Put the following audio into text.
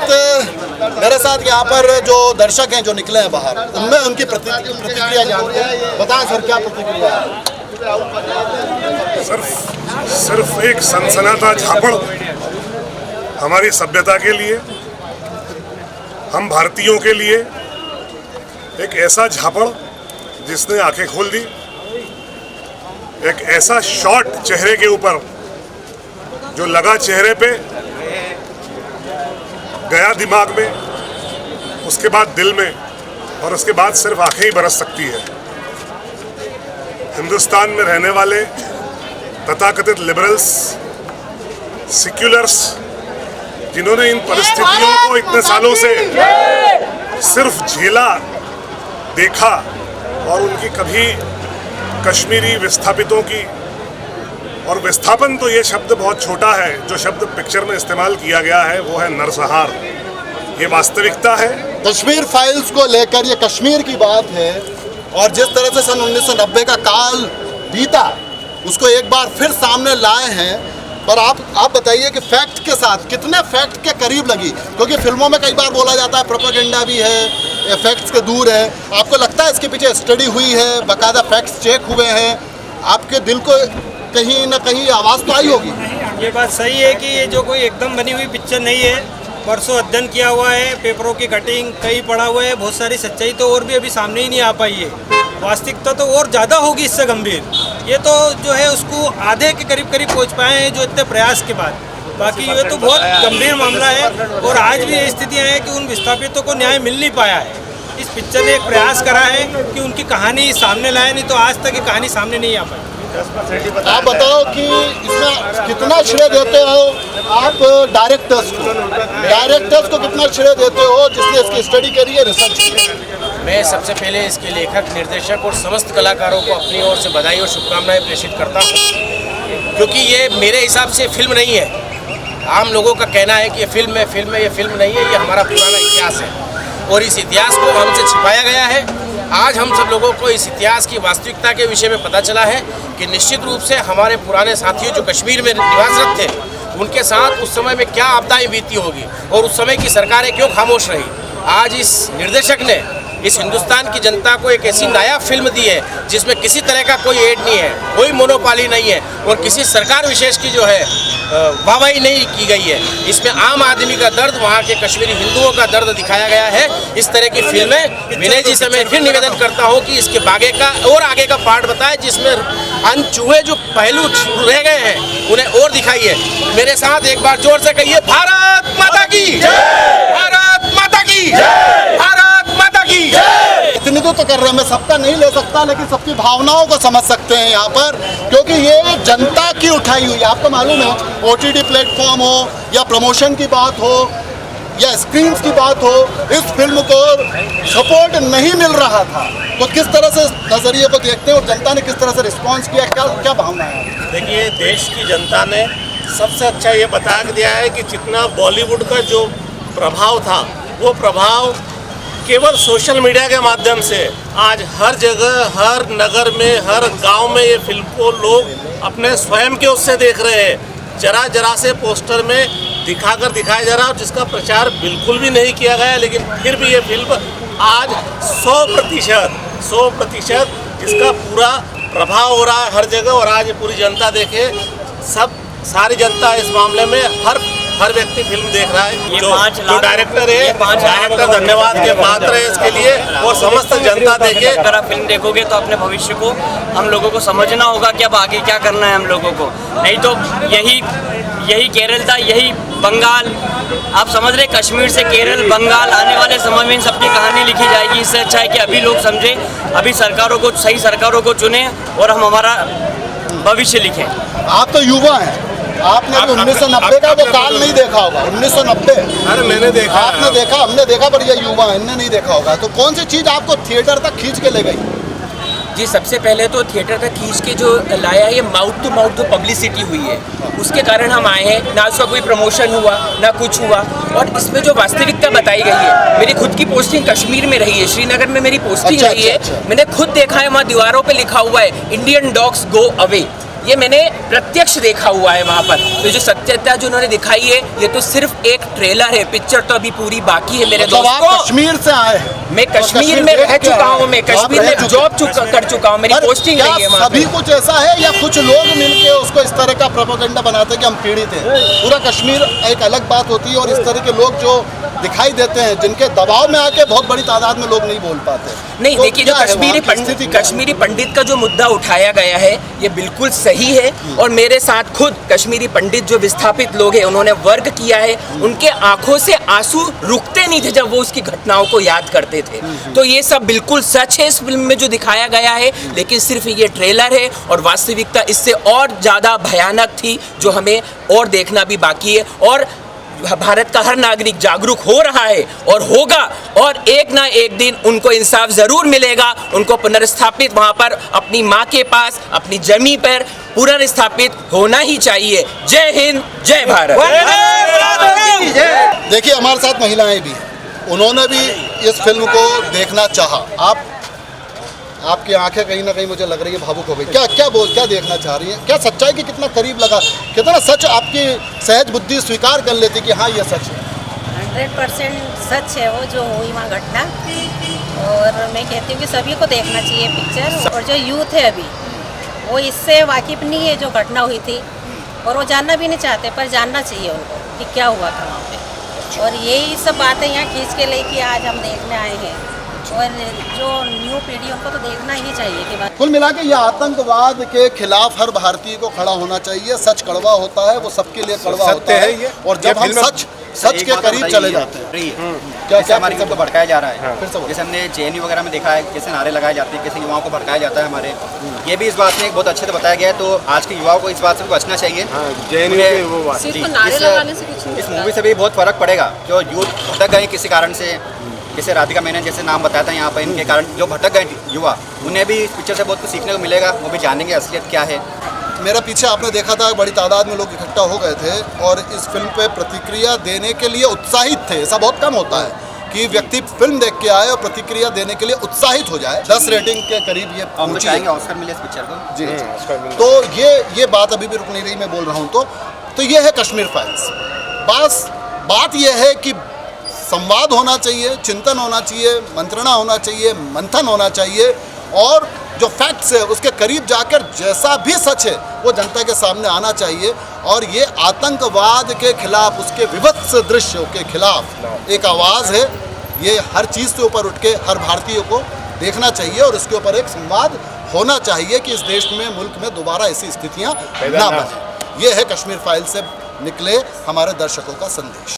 मेरे साथ यहाँ पर जो दर्शक हैं जो निकले हैं बाहर, उनमें उनकी प्रतिक्रिया जानते हैं। बताएं सर, क्या प्रतिक्रिया है? सिर्फ एक सनसनाता झापड़ हमारी सभ्यता के लिए, हम भारतीयों के लिए एक ऐसा झापड़ जिसने आंखें खोल दी, एक ऐसा शॉट चेहरे के ऊपर जो लगा चेहरे पे, गया दिमाग में, उसके बाद दिल में, और उसके बाद सिर्फ आंखें ही बरस सकती है। हिंदुस्तान में रहने वाले तथाकथित लिबरल्स, सेक्युलर्स, जिन्होंने इन परिस्थितियों को इतने सालों से सिर्फ झेला, देखा, और उनकी कभी कश्मीरी विस्थापितों की, और विस्थापन तो ये शब्द बहुत छोटा है, जो शब्द पिक्चर में इस्तेमाल किया गया है वो है नरसंहार। ये वास्तविकता है। कश्मीर फाइल्स को लेकर ये कश्मीर की बात है, और जिस तरह से सन 1990 का काल बीता उसको एक बार फिर सामने लाए हैं। पर आप बताइए कि फैक्ट के साथ कितने फैक्ट के करीब लगी, क्योंकि फिल्मों में कई बार बोला जाता है प्रोपेगेंडा भी है, फैक्ट्स के दूर है। आपको लगता है इसके पीछे स्टडी हुई है, बाकायदा फैक्ट्स चेक हुए हैं? आपके दिल को कहीं ना कहीं आवाज़ तो आई होगी। ये बात सही है कि ये जो कोई एकदम बनी हुई पिक्चर नहीं है, परसों अध्ययन किया हुआ है, पेपरों की कटिंग कई पढ़ा हुआ है, बहुत सारी सच्चाई तो और भी अभी सामने ही नहीं आ पाई है। वास्तविकता तो और ज़्यादा होगी इससे गंभीर। ये तो जो है उसको आधे के करीब पहुंच पाए हैं जो इतने प्रयास के बाद। बाकी ये तो बहुत गंभीर मामला है, और आज भी ये स्थितियाँ हैं कि उन विस्थापितों को न्याय मिल नहीं पाया है। इस पिक्चर ने एक प्रयास करा है कि उनकी कहानी सामने लाए, नहीं तो आज तक ये कहानी सामने नहीं आ पाई। आप बताओ कि इसमें कितना श्रेय देते हो आप डायरेक्टर्स को कितना श्रेय देते हो जिसने इसकी स्टडी करी है, रिसर्च की? मैं सबसे पहले इसके लेखक, निर्देशक और समस्त कलाकारों को अपनी ओर से बधाई और शुभकामनाएं प्रेषित करता हूं, क्योंकि ये मेरे हिसाब से फिल्म नहीं है। आम लोगों का कहना है कि ये फिल्म है, ये फिल्म नहीं है, ये हमारा पुराना इतिहास है, और इस इतिहास को हमसे छिपाया गया है। आज हम सब लोगों को इस इतिहास की वास्तविकता के विषय में पता चला है कि निश्चित रूप से हमारे पुराने साथियों जो कश्मीर में निवासरत थे, उनके साथ उस समय में क्या आपदाएं बीती होगी, और उस समय की सरकारें क्यों खामोश रही। आज इस निर्देशक ने इस हिंदुस्तान की जनता को एक ऐसी नायाब फिल्म दी है जिसमें किसी तरह का कोई एड नहीं है, कोई मोनोपाली नहीं है, और किसी सरकार विशेष की जो है वाहवाही नहीं की गई है। इसमें आम आदमी का दर्द, वहाँ के कश्मीरी हिंदुओं का दर्द दिखाया गया है। इस तरह की फिल्में विनय जी से मैं फिर निवेदन करता हूँ कि इसके आगे का पार्ट बताए, जिसमें अनछुए जो पहलू रह गए हैं उन्हें और दिखाइए। मेरे साथ एक बार जोर से कहिए, भारत माता की जय, भारत माता की जय, भारत माता की जय। प्रतिनिधित्व तो कर रहे हैं, मैं सबका नहीं ले सकता, लेकिन सबकी भावनाओं को समझ सकते हैं यहाँ पर, क्योंकि ये जनता की उठाई हुई। आपको मालूम है, OTT प्लेटफॉर्म हो या प्रमोशन की बात हो या स्क्रीन्स की बात हो, इस फिल्म को सपोर्ट नहीं मिल रहा था। तो किस तरह से नजरिए को देखते हैं और जनता ने किस तरह से रिस्पॉन्स किया, क्या भावना है? देखिए, देश की जनता ने सबसे अच्छा ये बता दिया है कि जितना बॉलीवुड का जो प्रभाव था, वो प्रभाव केवल सोशल मीडिया के माध्यम से आज हर जगह, हर नगर में, हर गांव में ये फिल्म को लोग अपने स्वयं के उससे देख रहे हैं। जरा से पोस्टर में दिखाया जा रहा है, जिसका प्रचार बिल्कुल भी नहीं किया गया, लेकिन फिर भी ये फिल्म आज 100% इसका पूरा प्रभाव हो रहा है हर जगह। और आज ये पूरी जनता देखे, सारी जनता इस मामले में हर व्यक्ति फिल्म देख रहा है। जो डायरेक्टर है, डायरेक्टर धन्यवाद के पात्र है इसके लिए, और समस्त जनता देखे। अगर आप फिल्म देखोगे तो अपने भविष्य को हम लोगों को समझना होगा कि अब आगे क्या करना है हम लोगों को, नहीं तो यही केरल था, यही बंगाल। आप समझ रहे, कश्मीर से केरल, बंगाल आने वाले समय में इन सबकी कहानी लिखी जाएगी। इससे अच्छा है कि अभी लोग समझे, अभी सही सरकारों को चुने और हम हमारा भविष्य लिखें। आप तो युवा हैं, आपने भी 1990 का वो काल नहीं देखा होगा। 1990 अरे मैंने देखा, आपने देखा, हमने देखा, पर ये युवा है, इनने नहीं देखा होगा। तो कौन सी चीज़ आपको थिएटर तक खींच के ले गई? जी, सबसे पहले तो थिएटर तक खींच के जो लाया है, ये माउथ टू माउथ जो पब्लिसिटी हुई है, उसके कारण हम आए हैं। ना उसका कोई प्रमोशन हुआ, ना कुछ हुआ। और इसमें जो वास्तविकता बताई गई है, मेरी खुद की पोस्टिंग कश्मीर में रही है, श्रीनगर में मेरी पोस्टिंग रही है। मैंने खुद देखा है, वहाँ दीवारों पे लिखा हुआ है, इंडियन डॉग्स गो अवे। ये मैंने प्रत्यक्ष देखा हुआ है वहाँ पर। तो जो सत्यता जो उन्होंने दिखाई है, ये तो सिर्फ एक ट्रेलर है, पिक्चर तो अभी पूरी बाकी है मेरे मतलब आप दोस्तों। कश्मीर से आए हैं? मैं कश्मीर में रह चुका हूँ, मैं कश्मीर में जॉब कर चुका हूँ, मेरी पोस्टिंग रही है वहाँ पे। सभी कुछ ऐसा है या कुछ लोग मिलके उसको इस तरह का प्रोपेगेंडा बनाते हैं कि हम पीड़ित हैं? पूरा कश्मीर एक अलग बात होती है और इस तरह के लोग जो दिखाई देते हैं, जिनके दबाव में आके बहुत बड़ी तादाद में लोग नहीं बोल पाते। नहीं, तो देखिए जो क्या है वहाँ की स्थिति क्या है? कश्मीरी पंडित का जो मुद्दा उठाया गया है, ये बिल्कुल सही है। और मेरे साथ खुद कश्मीरी पंडित जो विस्थापित लोग हैं, उन्होंने वर्ग किया है, उनके आंखों से आंसू रुकते नहीं थे जब वो उसकी घटनाओं को याद करते थे। तो ये सब बिल्कुल सच है इस फिल्म में जो दिखाया गया है, लेकिन सिर्फ ये ट्रेलर है और वास्तविकता इससे और ज़्यादा भयानक थी, जो हमें और देखना भी बाकी है। और भारत का हर नागरिक जागरूक हो रहा है और होगा, और एक ना एक दिन उनको इंसाफ जरूर मिलेगा, उनको पुनर्स्थापित वहां पर अपनी माँ के पास अपनी जमीन पर पुनर्स्थापित होना ही चाहिए। जय हिंद, जय भारत। देखिए हमारे साथ महिलाएं भी हैं, उन्होंने भी इस फिल्म को देखना चाहा। आपकी आंखें कहीं ना कहीं मुझे लग रही है भावुक हो गई। क्या देखना चाह रही हैं? क्या सच्चाई के कितना करीब लगा, कितना सच आपकी सहज बुद्धि स्वीकार कर लेती कि हाँ ये सच है? 100% सच है वो जो हुई वहाँ घटना। और मैं कहती हूँ कि सभी को देखना चाहिए पिक्चर। और जो यूथ है अभी, वो इससे वाकिफ नहीं है जो घटना हुई थी, और वो जानना भी नहीं चाहते, पर जानना चाहिए उनको कि क्या हुआ था वहाँ पे। और यही सब बातें यहाँ खींच के ले कि आज हम देखने आए हैं, और जो न्यू पीढ़ी उनको तो देखना ही चाहिए कि बात। कुल मिला के ये आतंकवाद के खिलाफ हर भारतीय को खड़ा होना चाहिए। सच कड़वा होता है, वो सबके लिए कड़वा होता है। और जब हम सच के करीब चले जाते हैं, क्या हमारी को भड़काया जा रहा है। फिर से जैसे हमने JNU वगैरह में देखा है, कैसे नारे लगाए जाते हैं, कैसे युवाओं को भड़काया जाता है हमारे। ये भी इस बात में बहुत अच्छे से बताया गया है। तो आज के युवाओं को इस बात से बचना चाहिए। इस मूवी से भी बहुत फर्क पड़ेगा। जो यूथ भटक गए किसी कारण से, जैसे राधिका मैंने जैसे नाम बताया था यहाँ पर, इनके कारण जो भटक गए युवा, उन्हें भी इस पिक्चर से बहुत कुछ सीखने को मिलेगा। वो भी जानेंगे असलियत क्या है। मेरा पीछे आपने देखा था बड़ी तादाद में लोग इकट्ठा हो गए थे और इस फिल्म पे प्रतिक्रिया देने के लिए उत्साहित थे। ऐसा बहुत कम होता है कि व्यक्ति फिल्म देख के आए और प्रतिक्रिया देने के लिए उत्साहित हो जाए। 10 रेटिंग के करीब ये पहुंची है। ऑस्कर मिले इस पिक्चर को। जी। तो ये बात अभी भी रुक नहीं रही, मैं बोल रहा हूँ। तो ये है कश्मीर फाइल्स। बस बात ये है कि संवाद होना चाहिए, चिंतन होना चाहिए, मंत्रणा होना चाहिए, मंथन होना चाहिए, और जो फैक्ट्स है उसके करीब जाकर जैसा भी सच है वो जनता के सामने आना चाहिए। और ये आतंकवाद के खिलाफ, उसके विभत्स दृश्यों के खिलाफ एक आवाज़ है। ये हर चीज़ से ऊपर उठ के हर भारतीय को देखना चाहिए और इसके ऊपर एक संवाद होना चाहिए कि इस देश में, मुल्क में दोबारा ऐसी स्थितियाँ ना बने। ये है कश्मीर फाइल से निकले हमारे दर्शकों का संदेश।